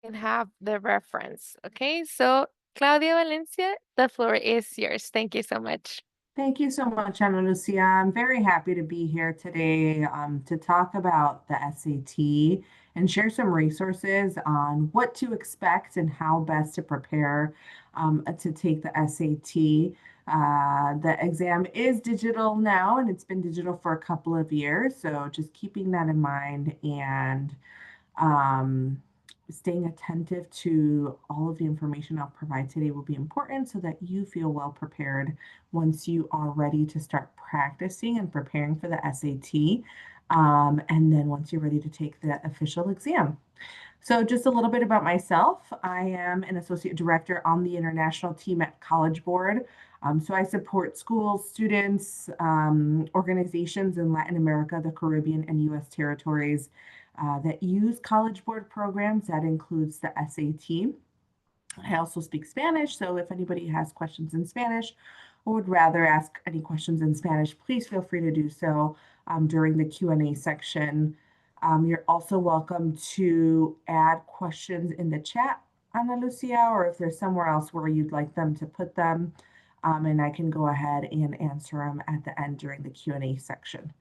can have the reference. Okay, so Claudia Valencia, the floor is yours. Thank you so much. Thank you so much, Ana Lucia. I'm very happy to be here today to talk about the SAT and share some resources on what to expect and how best to prepare to take the SAT. The exam is digital now, and it's been digital for a couple of years. So just keeping that in mind and um, staying attentive to all of the information I'll provide today will be important so that you feel well prepared once you are ready to start practicing and preparing for the SAT. And then once you're ready to take the official exam. So, just a little bit about myself. I am an associate director on the international team at College Board. So, I support schools, students, organizations in Latin America, the Caribbean, and US territories that use College Board programs. That includes the SAT. I also speak Spanish, so if anybody has questions in Spanish or would rather ask any questions in Spanish, please feel free to do so during the Q&A section. You're also welcome to add questions in the chat, Ana Lucia, or if there's somewhere else where you'd like them to put them, and I can go ahead and answer them at the end during the Q&A section.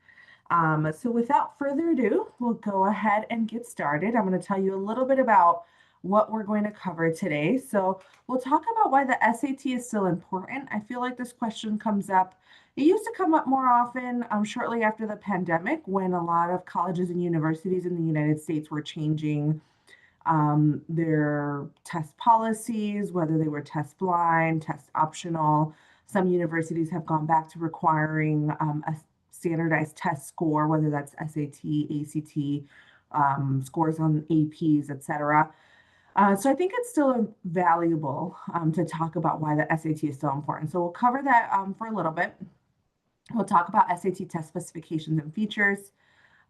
So without further ado, we'll go ahead and get started. I'm going to tell you a little bit about what we're going to cover today. So we'll talk about why the SAT is still important. I feel like this question comes up. It used to come up more often shortly after the pandemic when a lot of colleges and universities in the United States were changing their test policies, whether they were test blind, test optional. Some universities have gone back to requiring a standardized test score, whether that's SAT, ACT, scores on APs, etc. So I think it's still valuable to talk about why the SAT is so important. So we'll cover that for a little bit. We'll talk about SAT test specifications and features,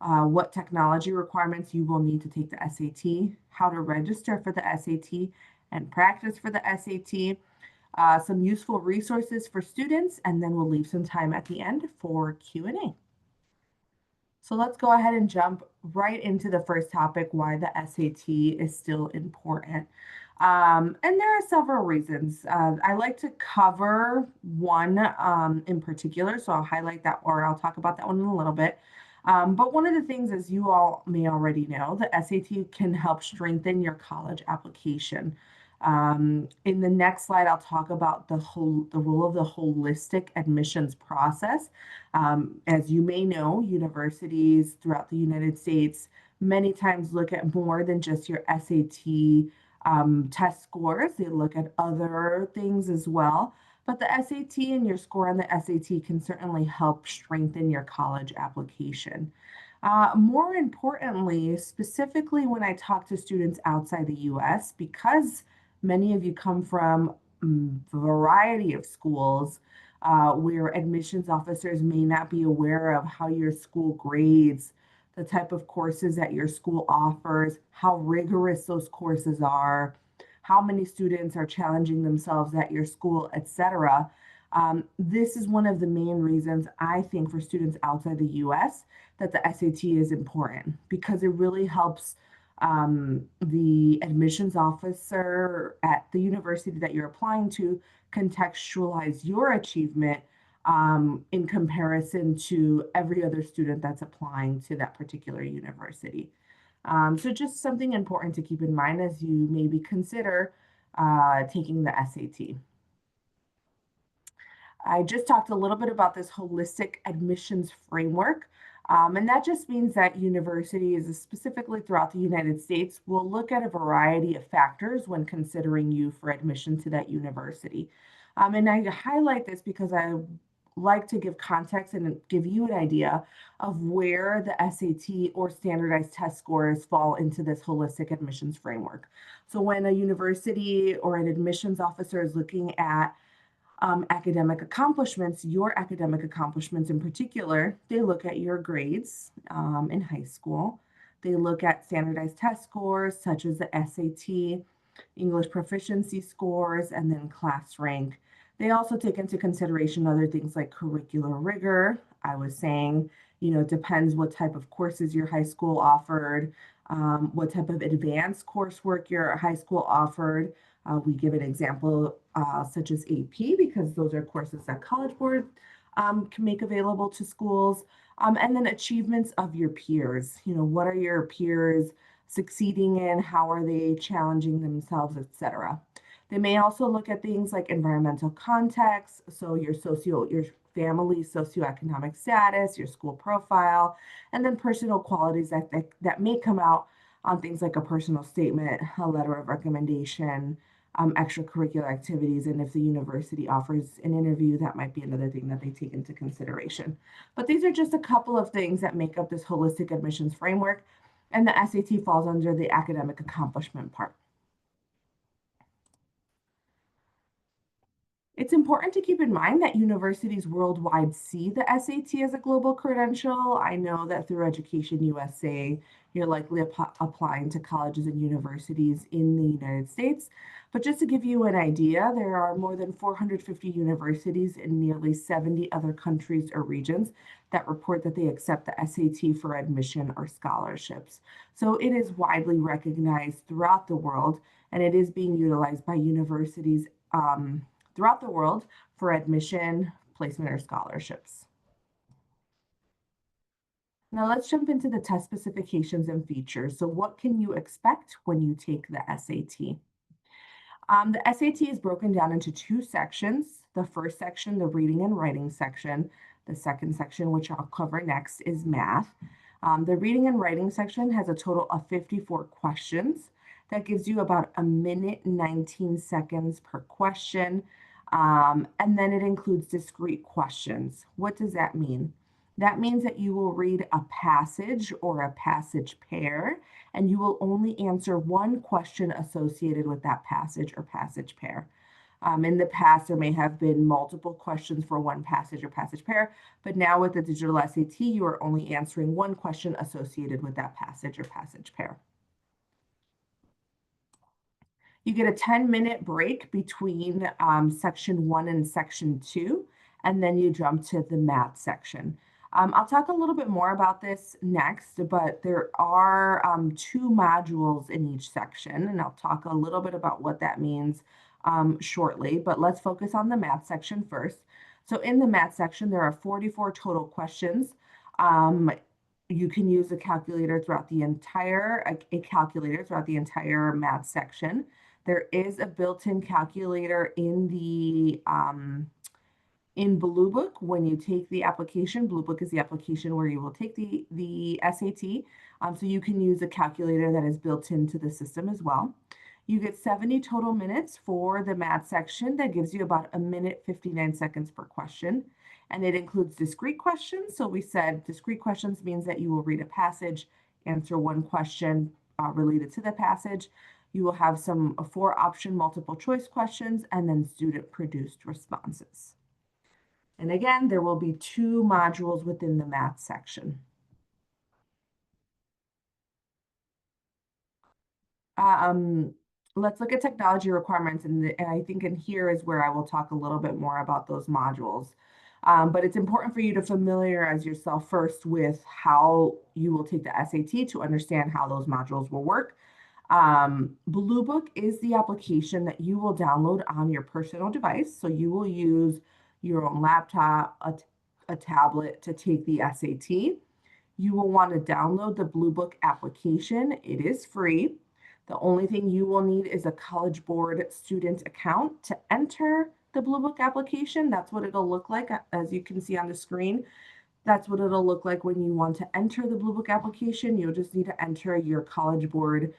what technology requirements you will need to take the SAT, how to register for the SAT and practice for the SAT, some useful resources for students, and then we'll leave some time at the end for Q&A. So let's go ahead and jump right into the first topic, why the SAT is still important. And there are several reasons. I like to cover one in particular, so I'll highlight that or I'll talk about that one in a little bit. But one of the things, as you all may already know, the SAT can help strengthen your college application. In the next slide, I'll talk about the role of the holistic admissions process. As you may know, universities throughout the United States many times look at more than just your SAT test scores. They look at other things as well. But the SAT and your score on the SAT can certainly help strengthen your college application. More importantly, specifically when I talk to students outside the US, because many of you come from a variety of schools where admissions officers may not be aware of how your school grades, the type of courses that your school offers, how rigorous those courses are, how many students are challenging themselves at your school, etc. This is one of the main reasons I think for students outside the US that the SAT is important because it really helps the admissions officer at the university that you're applying to contextualize your achievement in comparison to every other student that's applying to that particular university. So just something important to keep in mind as you maybe consider taking the SAT. I just talked a little bit about this holistic admissions framework. And that just means that universities, specifically throughout the United States, will look at a variety of factors when considering you for admission to that university. And I highlight this because I like to give context and give you an idea of where the SAT or standardized test scores fall into this holistic admissions framework. So when a university or an admissions officer is looking at academic accomplishments, your academic accomplishments in particular, they look at your grades in high school. They look at standardized test scores such as the SAT, English proficiency scores, and then class rank. They also take into consideration other things like curricular rigor. I was saying, it depends what type of courses your high school offered. what type of advanced coursework your high school offered. We give an example such as AP because those are courses that College Board can make available to schools. And then achievements of your peers. What are your peers succeeding in? How are they challenging themselves, etc. They may also look at things like environmental context, so your family socioeconomic status, your school profile, and then personal qualities that may come out on things like a personal statement, a letter of recommendation, extracurricular activities, and if the university offers an interview, that might be another thing that they take into consideration. But these are just a couple of things that make up this holistic admissions framework, and the SAT falls under the academic accomplishment part. It's important to keep in mind that universities worldwide see the SAT as a global credential. I know that through Education USA, you're likely applying to colleges and universities in the United States. But just to give you an idea, there are more than 450 universities in nearly 70 other countries or regions that report that they accept the SAT for admission or scholarships. So it is widely recognized throughout the world, and it is being utilized by universities throughout the world for admission, placement, or scholarships. Now let's jump into the test specifications and features. So what can you expect when you take the SAT? The SAT is broken down into two sections. The first section, the reading and writing section. The second section, which I'll cover next, is math. The reading and writing section has a total of 54 questions. That gives you about a minute and 19 seconds per question. And then it includes discrete questions. What does that mean? That means that you will read a passage or a passage pair, and you will only answer one question associated with that passage or passage pair. In the past, there may have been multiple questions for one passage or passage pair, but now with the digital SAT, you are only answering one question associated with that passage or passage pair. You get a 10-minute break between section 1 and section 2, and then you jump to the math section. I'll talk a little bit more about this next, but there are 2 modules in each section, and I'll talk a little bit about what that means shortly, but let's focus on the math section first. So in the math section, there are 44 total questions. You can use a calculator throughout the entire math section. There is a built-in calculator in the in Bluebook when you take the application. Bluebook is the application where you will take the SAT. So you can use a calculator that is built into the system as well. You get 70 total minutes for the math section. That gives you about a minute 59 seconds per question. And it includes discrete questions. So we said discrete questions means that you will read a passage, answer one question related to the passage. You will have some 4-option multiple choice questions and then student produced responses. And again, there will be 2 modules within the math section. Let's look at technology requirements, and I think in here is where I will talk a little bit more about those modules. But it's important for you to familiarize yourself first with how you will take the SAT to understand how those modules will work. Bluebook is the application that you will download on your personal device. So you will use your own laptop, a tablet to take the SAT. You will want to download the Bluebook application. It is free. The only thing you will need is a College Board student account to enter the Bluebook application. That's what it'll look like, as you can see on the screen. That's what it'll look like when you want to enter the Bluebook application. You'll just need to enter your College Board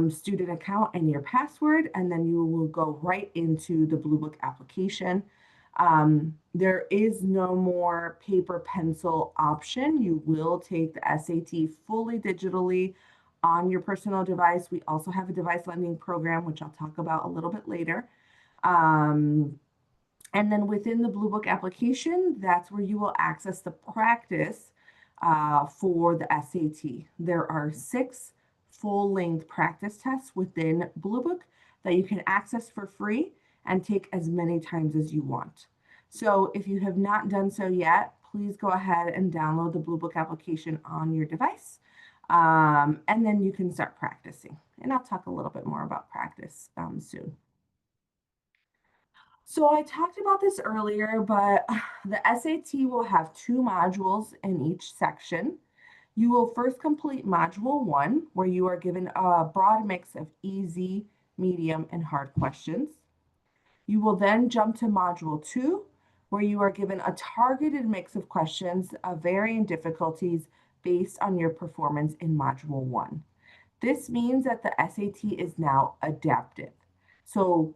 student account and your password, and then you will go right into the Bluebook application. There is no more paper pencil option. You will take the SAT fully digitally on your personal device. We also have a device lending program, which I'll talk about a little bit later. And then within the Bluebook application, that's where you will access the practice for the SAT. There are 6 full-length practice tests within Bluebook that you can access for free and take as many times as you want. So if you have not done so yet, please go ahead and download the Bluebook application on your device. And then you can start practicing. And I'll talk a little bit more about practice soon. So I talked about this earlier, but the SAT will have two modules in each section. You will first complete module 1, where you are given a broad mix of easy, medium, and hard questions. You will then jump to module 2, where you are given a targeted mix of questions of varying difficulties based on your performance in module 1. This means that the SAT is now adaptive. So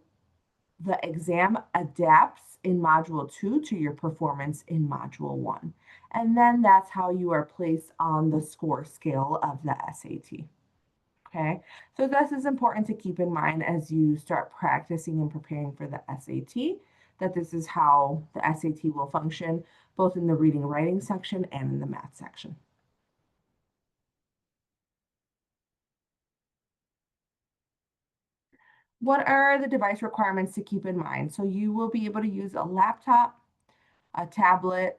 the exam adapts in module 2 to your performance in module 1. And then that's how you are placed on the score scale of the SAT. Okay, so this is important to keep in mind as you start practicing and preparing for the SAT, that this is how the SAT will function, both in the reading and writing section and in the math section. What are the device requirements to keep in mind? So you will be able to use a laptop, a tablet,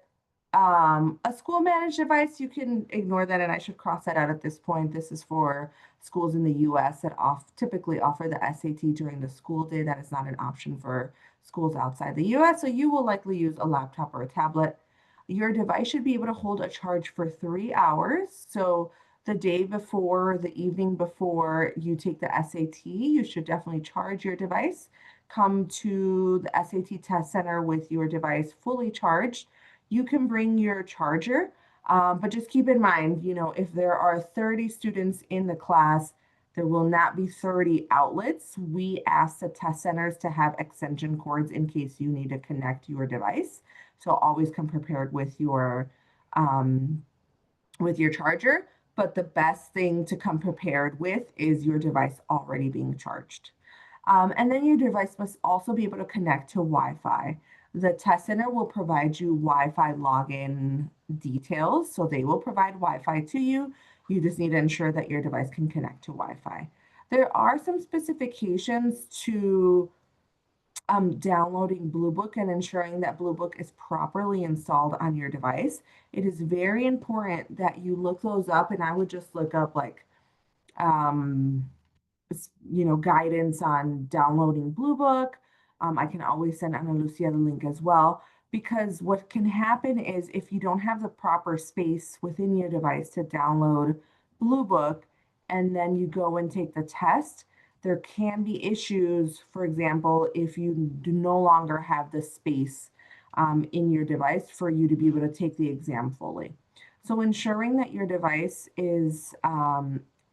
a school managed device. You can ignore that, and I should cross that out at this point. This is for schools in the US that typically offer the SAT during the school day. That is not an option for schools outside the US, so you will likely use a laptop or a tablet. Your device should be able to hold a charge for 3 hours. So the day before, the evening before you take the SAT, you should definitely charge your device. Come to the SAT test center with your device fully charged. You can bring your charger, but just keep in mind, if there are 30 students in the class, there will not be 30 outlets. We ask the test centers to have extension cords in case you need to connect your device. So always come prepared with your charger, but the best thing to come prepared with is your device already being charged. And then your device must also be able to connect to Wi-Fi. The test center will provide you Wi-Fi login details, so they will provide Wi-Fi to you. You just need to ensure that your device can connect to Wi-Fi. There are some specifications to downloading Bluebook and ensuring that Bluebook is properly installed on your device. It is very important that you look those up, and I would just look up like guidance on downloading Bluebook. I can always send Ana Lucia the link as well, because what can happen is if you don't have the proper space within your device to download Bluebook, and then you go and take the test, there can be issues. For example, if you do no longer have the space in your device for you to be able to take the exam fully. So ensuring that your device is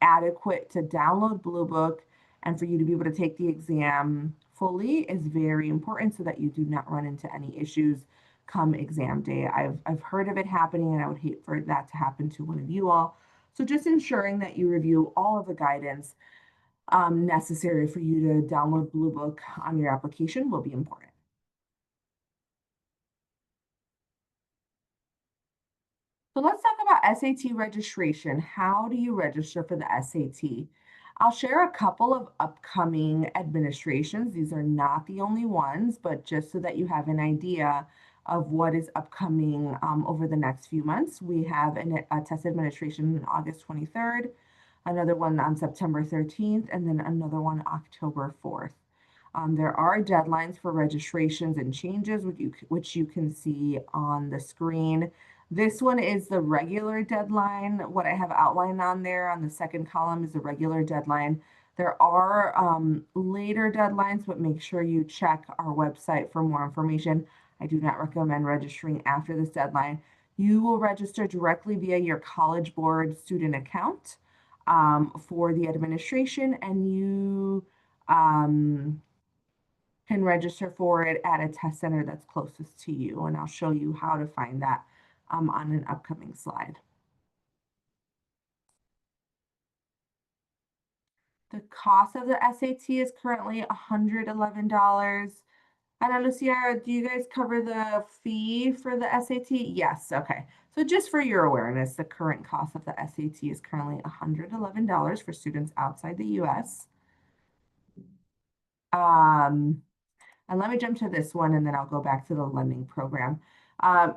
adequate to download Bluebook and for you to be able to take the exam fully is very important so that you do not run into any issues come exam day. I've heard of it happening, and I would hate for that to happen to one of you all. So just ensuring that you review all of the guidance necessary for you to download Bluebook on your application will be important. So let's talk about SAT registration. How do you register for the SAT? I'll share a couple of upcoming administrations. These are not the only ones, but just so that you have an idea of what is upcoming over the next few months. We have a test administration on August 23rd, another one on September 13th, and then another one October 4th. There are deadlines for registrations and changes, which you can see on the screen. This one is the regular deadline. What I have outlined on there on the second column is the regular deadline. There are later deadlines, but make sure you check our website for more information. I do not recommend registering after this deadline. You will register directly via your College Board student account for the administration, and you can register for it at a test center that's closest to you. And I'll show you how to find that on an upcoming slide. The cost of the SAT is currently $111. Ana Lucia, do you guys cover the fee for the SAT? Yes, okay. So just for your awareness, the current cost of the SAT is currently $111 for students outside the US. And let me jump to this one, and then I'll go back to the lending program.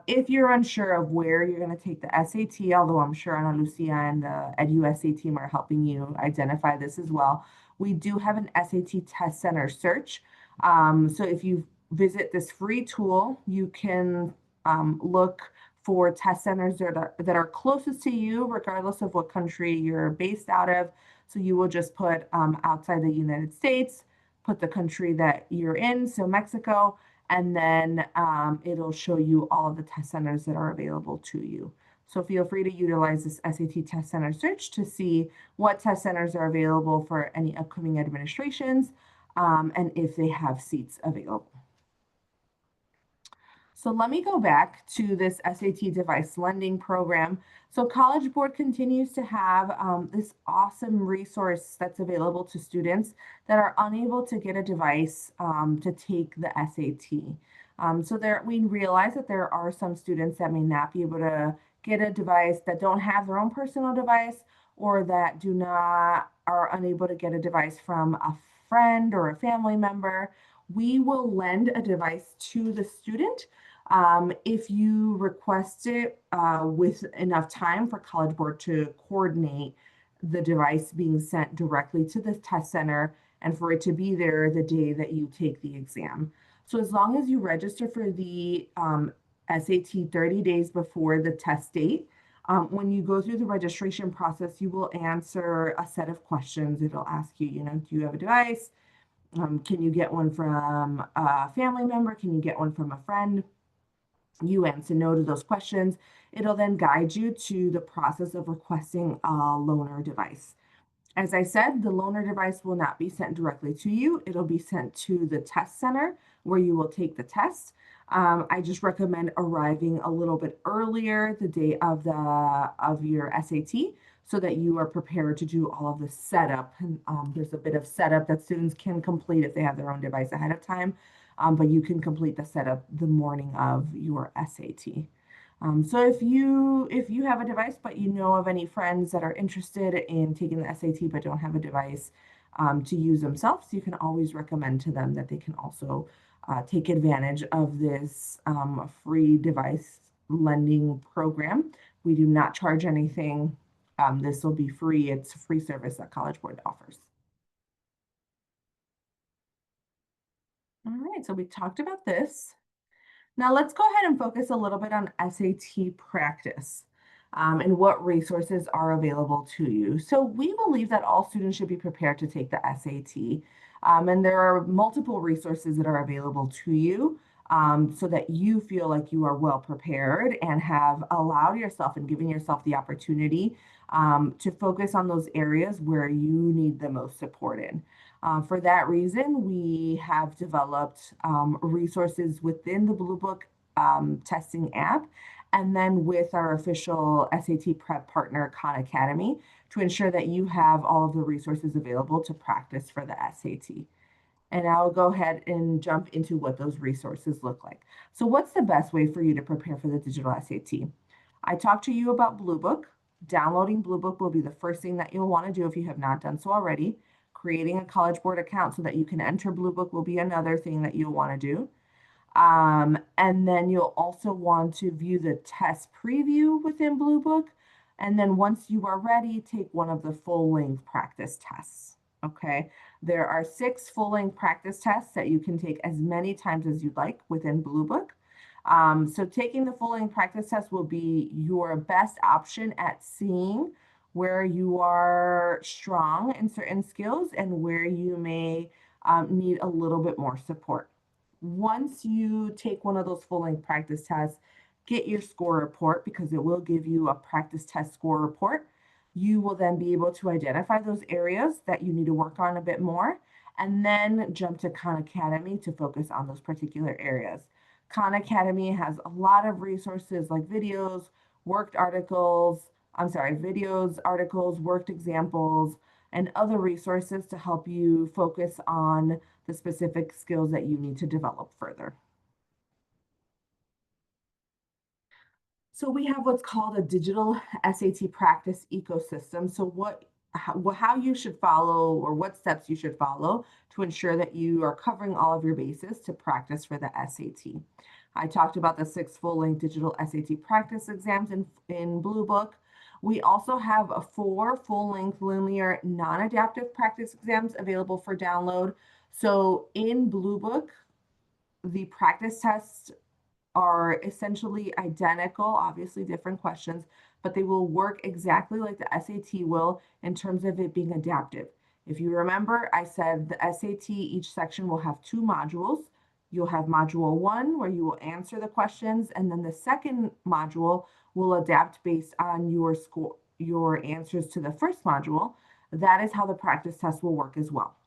If you're unsure of where you're going to take the SAT, although I'm sure Ana Lucia and the EduSA team are helping you identify this as well, we do have an SAT Test Center search. So if you visit this free tool, you can look for test centers that are closest to you, regardless of what country you're based out of. So you will just put outside the United States, put the country that you're in, so Mexico, and then it'll show you all of the test centers that are available to you. So feel free to utilize this SAT Test Center search to see what test centers are available for any upcoming administrations and if they have seats available. So let me go back to this SAT device lending program. So College Board continues to have this awesome resource that's available to students that are unable to get a device to take the SAT. So we realize that there are some students that may not be able to get a device, that don't have their own personal device, or that are unable to get a device from a friend or a family member. We will lend a device to the student if you request it with enough time for College Board to coordinate the device being sent directly to the test center and for it to be there the day that you take the exam. So as long as you register for the SAT 30 days before the test date, when you go through the registration process, you will answer a set of questions. It'll ask you, do you have a device? Can you get one from a family member? Can you get one from a friend? You answer no to those questions. It'll then guide you to the process of requesting a loaner device. As I said, the loaner device will not be sent directly to you. It'll be sent to the test center where you will take the test. I just recommend arriving a little bit earlier the day of your SAT so that you are prepared to do all of the setup. And there's a bit of setup that students can complete if they have their own device ahead of time, but you can complete the setup the morning of your SAT. So if you have a device, but you know of any friends that are interested in taking the SAT but don't have a device to use themselves, you can always recommend to them that they can also take advantage of this free device lending program. We do not charge anything. This will be free. It's a free service that College Board offers. All right, so we talked about this. Now let's go ahead and focus a little bit on SAT practice and what resources are available to you. So we believe that all students should be prepared to take the SAT. And there are multiple resources that are available to you so that you feel like you are well prepared and have allowed yourself and given yourself the opportunity to focus on those areas where you need the most support in. For that reason, we have developed resources within the Blue Book testing app, and then with our official SAT prep partner, Khan Academy, to ensure that you have all of the resources available to practice for the SAT. And I'll go ahead and jump into what those resources look like. So what's the best way for you to prepare for the digital SAT? I talked to you about Blue Book. Downloading Blue Book will be the first thing that you'll want to do if you have not done so already. Creating a College Board account so that you can enter Blue Book will be another thing that you'll want to do. And then you'll also want to view the test preview within Blue Book. And then once you are ready, take one of the full-length practice tests. Okay, there are 6 full-length practice tests that you can take as many times as you'd like within Blue Book. So taking the full-length practice test will be your best option at seeing where you are strong in certain skills and where you may need a little bit more support. Once you take one of those full-length practice tests, get your score report because it will give you a practice test score report. You will then be able to identify those areas that you need to work on a bit more, and then jump to Khan Academy to focus on those particular areas. Khan Academy has a lot of resources like videos, articles, worked examples, and other resources to help you focus on the specific skills that you need to develop further. So we have what's called a digital SAT practice ecosystem. So how you should follow or what steps you should follow to ensure that you are covering all of your bases to practice for the SAT. I talked about the 6 full-length digital SAT practice exams in Blue Book. We also have 4 full-length linear non-adaptive practice exams available for download. So in Blue Book, the practice tests are essentially identical, obviously different questions, but they will work exactly like the SAT will in terms of it being adaptive. If you remember, I said the SAT, each section will have 2 modules. You'll have module 1 where you will answer the questions, and then the second module will adapt based on your score, your answers to the first module. That is how the practice test will work as well.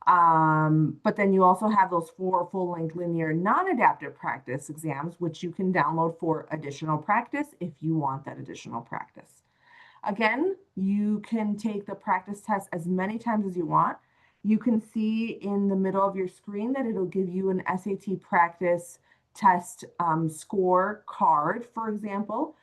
But then you also have those 4 full-length linear non-adaptive practice exams, which you can download for additional practice if you want that additional practice. Again, you can take the practice test as many times as you want. You can see in the middle of your screen that it'll give you an SAT practice test score card, for example.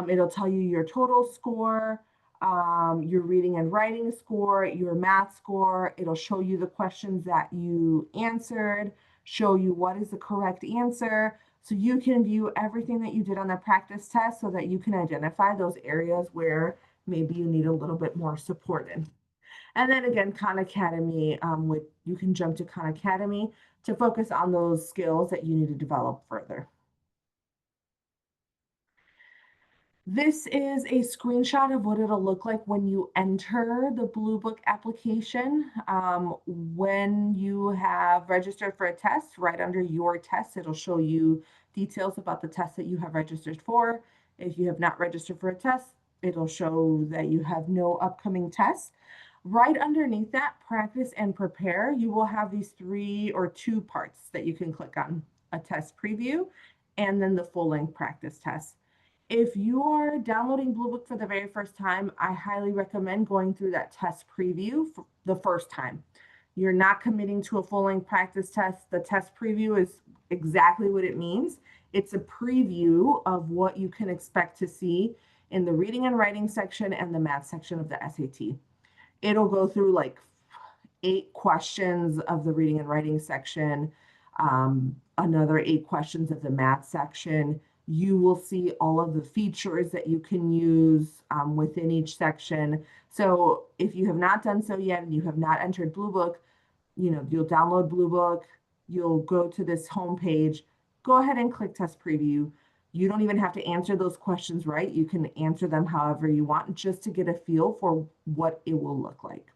It'll tell you your total score, your reading and writing score, your math score. It'll show you the questions that you answered, show you what is the correct answer. So you can view everything that you did on the practice test so that you can identify those areas where maybe you need a little bit more support in. And then again, Khan Academy, you can jump to Khan Academy to focus on those skills that you need to develop further. This is a screenshot of what it'll look like when you enter the Blue Book application. When you have registered for a test, right under your test, it'll show you details about the test that you have registered for. If you have not registered for a test, it'll show that you have no upcoming tests. Right underneath that, practice and prepare, you will have these 3 or 2 parts that you can click on: a test preview and then the full-length practice test. If you are downloading Blue Book for the very first time, I highly recommend going through that test preview for the first time. You're not committing to a full-length practice test. The test preview is exactly what it means. It's a preview of what you can expect to see in the reading and writing section and the math section of the SAT. It'll go through like 8 questions of the reading and writing section, another 8 questions of the math section. You will see all of the features that you can use within each section. So if you have not done so yet and you have not entered Blue Book, you'll download Blue Book, you'll go to this home page, go ahead and click test preview. You don't even have to answer those questions right. You can answer them however you want just to get a feel for what it will look like.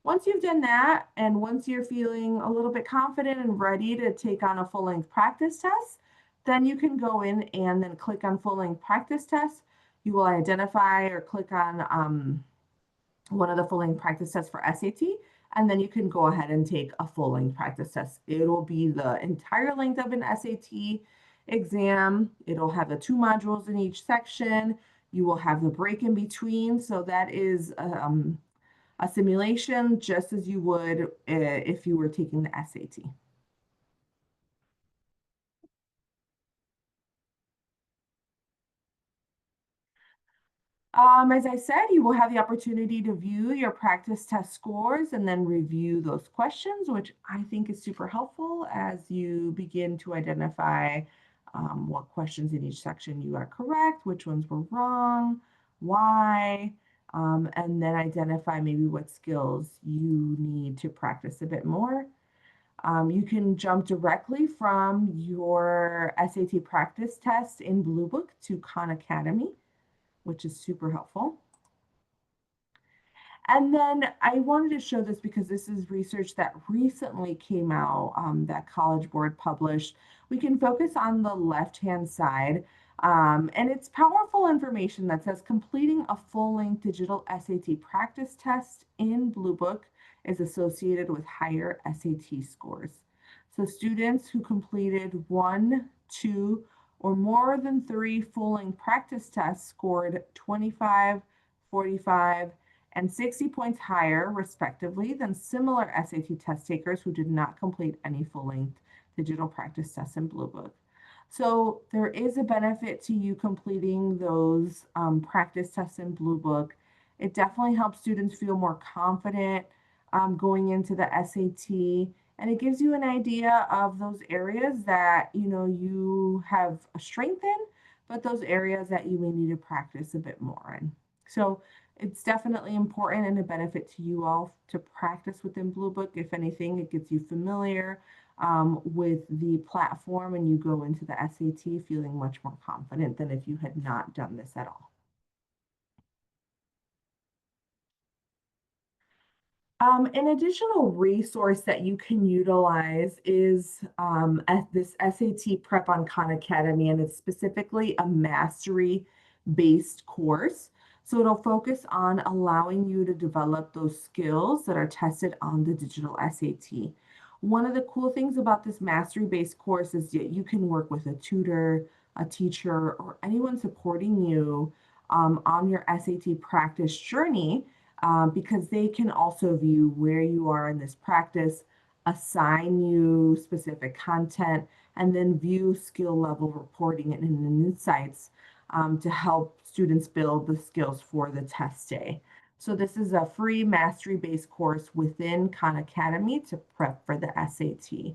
Once you've done that, and once you're feeling a little bit confident and ready to take on a full-length practice test, then you can go in and then click on full-length practice test. You will identify or click on one of the full-length practice tests for SAT, and then you can go ahead and take a full-length practice test. It will be the entire length of an SAT exam. It'll have the 2 modules in each section. You will have the break in between. So that is a simulation just as you would if you were taking the SAT. As I said, you will have the opportunity to view your practice test scores and then review those questions, which I think is super helpful as you begin to identify what questions in each section you are correct, which ones were wrong, why, and then identify maybe what skills you need to practice a bit more. You can jump directly from your SAT practice test in Blue Book to Khan Academy, which is super helpful. And then I wanted to show this because this is research that recently came out that College Board published. We can focus on the left-hand side, and it's powerful information that says completing a full-length digital SAT practice test in Blue Book is associated with higher SAT scores. So students who completed 1, 2, or more than 3 full-length practice tests scored 25, 45, and 60 points higher, respectively, than similar SAT test takers who did not complete any full-length digital practice tests in Blue Book. So there is a benefit to you completing those practice tests in Blue Book. It definitely helps students feel more confident going into the SAT. And it gives you an idea of those areas that, you have a strength in, but those areas that you may need to practice a bit more in. So it's definitely important and a benefit to you all to practice within Blue Book. If anything, it gets you familiar with the platform and you go into the SAT feeling much more confident than if you had not done this at all. An additional resource that you can utilize is this SAT Prep on Khan Academy, and it's specifically a mastery-based course. So it'll focus on allowing you to develop those skills that are tested on the digital SAT. One of the cool things about this mastery-based course is that you can work with a tutor, a teacher, or anyone supporting you on your SAT practice journey because they can also view where you are in this practice, assign you specific content, and then view skill level reporting and insights to help students build the skills for the test day. So this is a free mastery-based course within Khan Academy to prep for the SAT.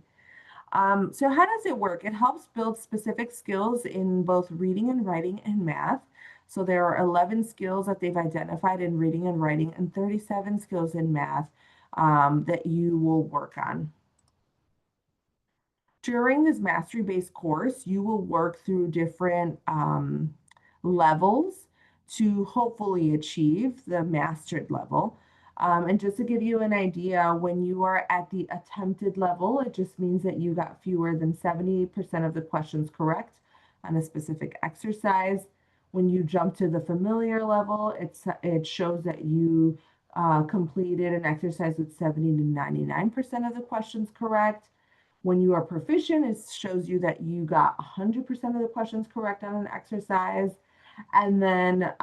So how does it work? It helps build specific skills in both reading and writing and math. So there are 11 skills that they've identified in reading and writing and 37 skills in math that you will work on. During this mastery-based course, you will work through different levels to hopefully achieve the mastered level. And just to give you an idea, when you are at the attempted level, it just means that you got fewer than 70% of the questions correct on a specific exercise. When you jump to the familiar level, it shows that you completed an exercise with 70 to 99% of the questions correct. When you are proficient, it shows you that you got 100% of the questions correct on an exercise. And then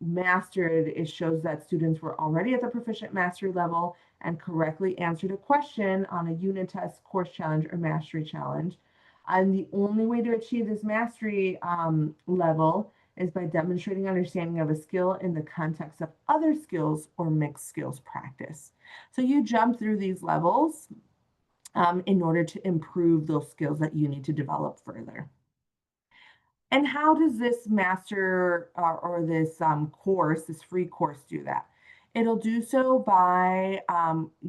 mastered, it shows that students were already at the proficient mastery level and correctly answered a question on a unit test, course challenge, or mastery challenge. And the only way to achieve this mastery level is by demonstrating understanding of a skill in the context of other skills or mixed skills practice. So you jump through these levels in order to improve those skills that you need to develop further. And how does this master or this course, this free course, do that? It'll do so by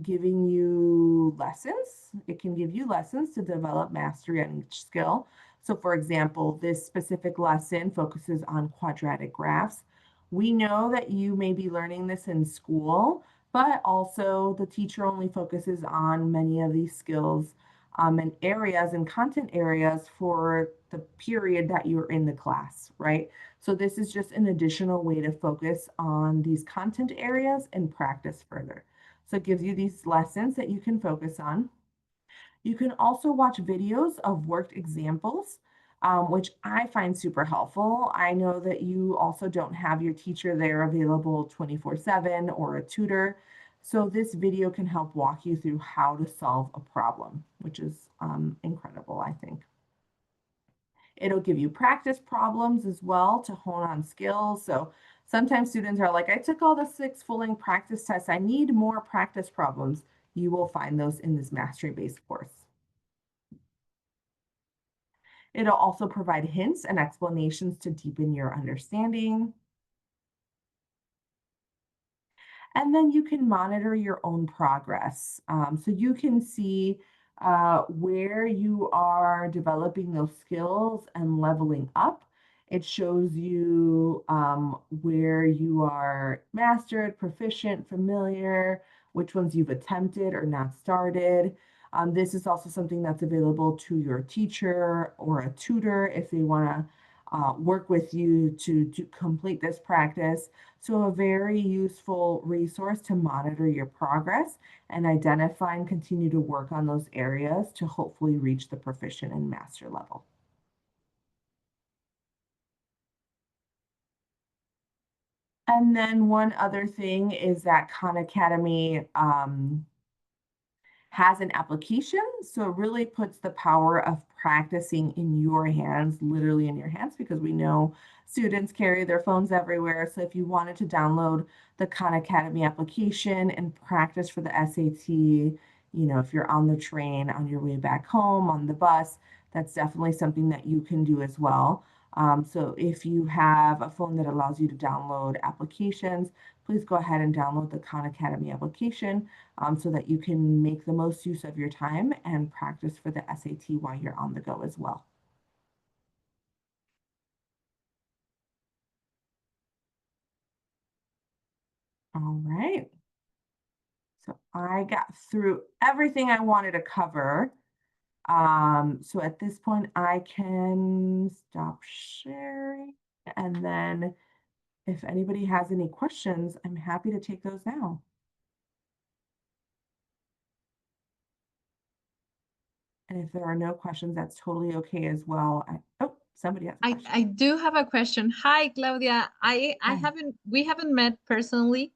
giving you lessons. It can give you lessons to develop mastery on each skill. So for example, this specific lesson focuses on quadratic graphs. We know that you may be learning this in school, but also the teacher only focuses on many of these skills and areas and content areas for the period that you're in the class, right? So this is just an additional way to focus on these content areas and practice further. So it gives you these lessons that you can focus on. You can also watch videos of worked examples, which I find super helpful. I know that you also don't have your teacher there available 24/7 or a tutor. So this video can help walk you through how to solve a problem, which is incredible, I think. It'll give you practice problems as well to hone on skills. So sometimes students are like, I took all the 6 full-length practice tests. I need more practice problems. You will find those in this mastery-based course. It'll also provide hints and explanations to deepen your understanding. And then you can monitor your own progress. So you can see where you are developing those skills and leveling up. It shows you where you are mastered, proficient, familiar, which ones you've attempted or not started. This is also something that's available to your teacher or a tutor if they want to work with you to complete this practice. So a very useful resource to monitor your progress and identify and continue to work on those areas to hopefully reach the proficient and master level. And then one other thing is that Khan Academy has an application. So it really puts the power of practicing in your hands, literally in your hands, because we know students carry their phones everywhere. So if you wanted to download the Khan Academy application and practice for the SAT, if you're on the train, on your way back home, on the bus, that's definitely something that you can do as well. So if you have a phone that allows you to download applications, please go ahead and download the Khan Academy application so that you can make the most use of your time and practice for the SAT while you're on the go as well. All right. So I got through everything I wanted to cover. So at this point, I can stop sharing. And then if anybody has any questions, I'm happy to take those now. And if there are no questions, that's totally okay as well. Oh, somebody has a question. I do have a question. Hi, Claudia. Hi. We haven't met personally,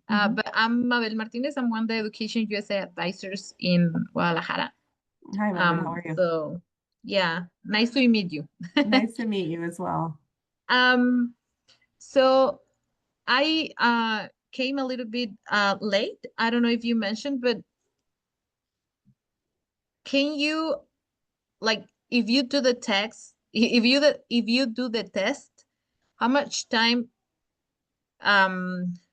Mhm. but I'm Mabel Martinez. I'm one of the Education USA advisors in Guadalajara. Hi, Mabel. How are you? So yeah, nice to meet you. Nice to meet you as well. So I came a little bit late. I don't know if you mentioned, but can you, like, if you do the text, if you do the test, how much time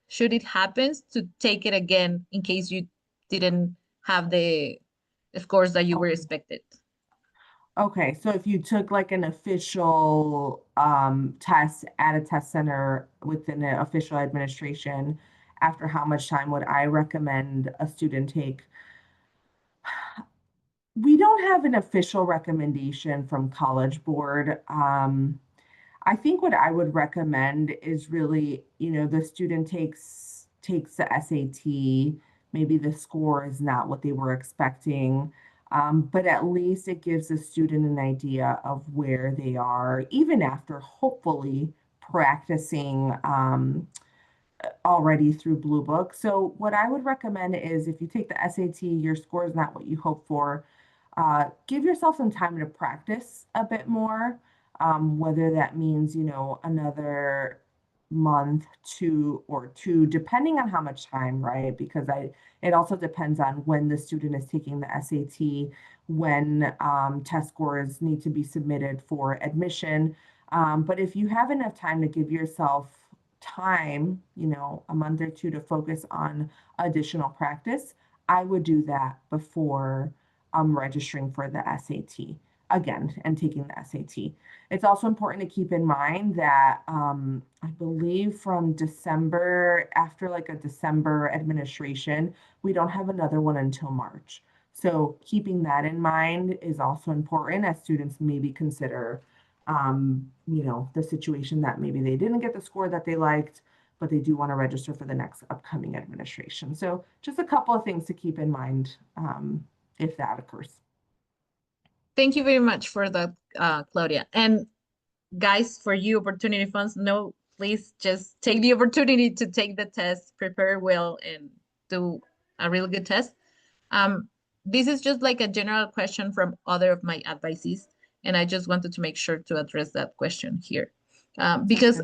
should it happen to take it again in case you didn't have the scores that you were Okay. expected? Okay, so if you took like an official test at a test center within the official administration, after how much time would I recommend a student take? We don't have an official recommendation from College Board. I think what I would recommend is really, the student takes the SAT. Maybe the score is not what they were expecting, but at least it gives the student an idea of where they are, even after hopefully practicing already through Blue Book. So what I would recommend is if you take the SAT, your score is not what you hope for, give yourself some time to practice a bit more, whether that means, another month, two, depending on how much time, right? Because it also depends on when the student is taking the SAT, when test scores need to be submitted for admission. But if you have enough time to give yourself time, a month or two to focus on additional practice, I would do that before registering for the SAT again and taking the SAT. It's also important to keep in mind that I believe from December, after like a December administration, we don't have another one until March. So keeping that in mind is also important as students maybe consider, the situation that maybe they didn't get the score that they liked, but they do want to register for the next upcoming administration. So just a couple of things to keep in mind if that occurs. Thank you very much for that, Claudia. And guys, for you opportunity funds, no, please just take the opportunity to take the test, prepare well, and do a really good test. This is just like a general question from other of my advisees, and I just wanted to make sure to address that question here. Because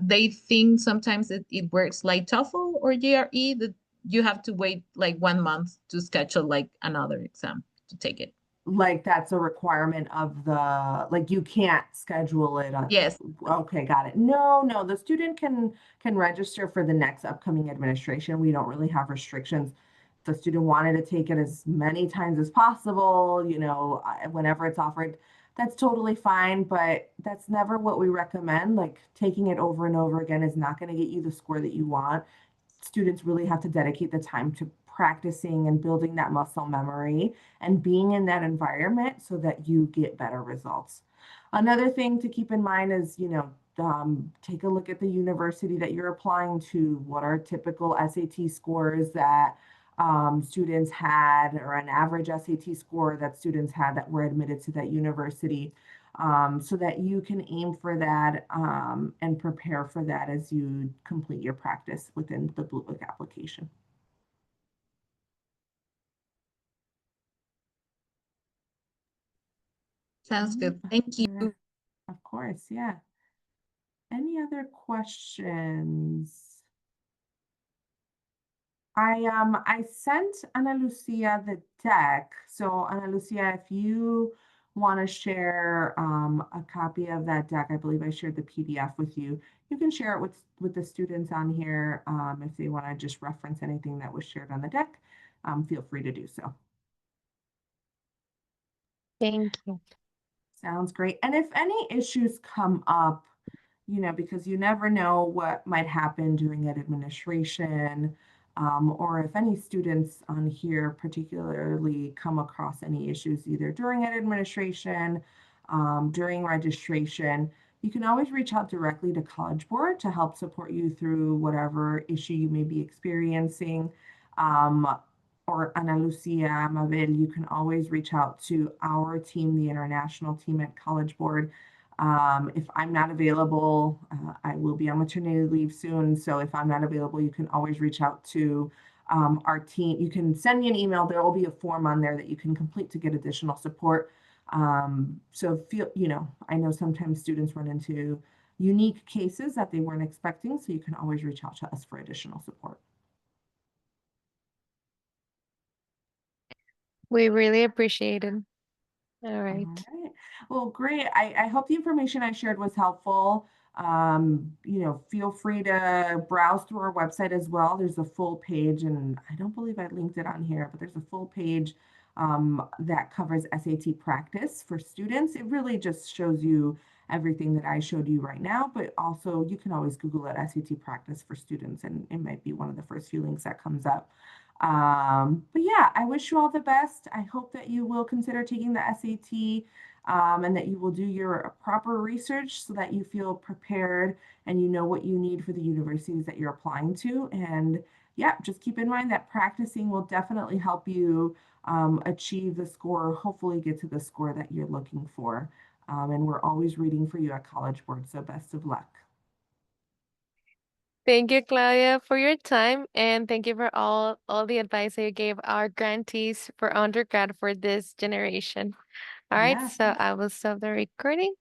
they think sometimes it works like TOEFL or GRE, that you have to wait like 1 month to schedule like another exam to take it. Like that's a requirement of like you can't schedule it on. Yes. Okay, got it. No, the student can register for the next upcoming administration. We don't really have restrictions. The student wanted to take it as many times as possible, whenever it's offered, that's totally fine, but that's never what we recommend. Like taking it over and over again is not going to get you the score that you want. Students really have to dedicate the time to practicing and building that muscle memory and being in that environment so that you get better results. Another thing to keep in mind is, take a look at the university that you're applying to. What are typical SAT scores that students had, or an average SAT score that students had that were admitted to that university, so that you can aim for that and prepare for that as you complete your practice within the Blue Book application. Sounds good. Thank you. Of course, yeah. Any other questions? I sent Ana Lucia the deck. So Ana Lucia, if you want to share a copy of that deck, I believe I shared the PDF with you. You can share it with the students on here. If they want to just reference anything that was shared on the deck, feel free to do so. Thank you. Sounds great. And if any issues come up, because you never know what might happen during ed administration, or if any students on here particularly come across any issues either during ed administration, during registration, you can always reach out directly to College Board to help support you through whatever issue you may be experiencing. Or Ana Lucia, Mabel, you can always reach out to our team, the international team at College Board. If I'm not available, I will be on maternity leave soon. So if I'm not available, you can always reach out to our team. You can send me an email. There will be a form on there that you can complete to get additional support. So I know sometimes students run into unique cases that they weren't expecting. So you can always reach out to us for additional support. We really appreciate it. All All right. right. Well, great. I hope the information I shared was helpful. Feel free to browse through our website as well. There's a full page, and I don't believe I linked it on here, but there's a full page that covers SAT practice for students. It really just shows you everything that I showed you right now, but also you can always Google it, SAT practice for students, and it might be one of the first few links that comes up. But yeah, I wish you all the best. I hope that you will consider taking the SAT and that you will do your proper research so that you feel prepared and you know what you need for the universities that you're applying to. And yeah, just keep in mind that practicing will definitely help you achieve the score, hopefully get to the score that you're looking for. And we're always rooting for you at College Board, so best of luck. Thank you, Claudia, for your time, and thank you for all the advice that you gave our grantees for undergrad for this generation. All right, Yeah. so I will stop the recording.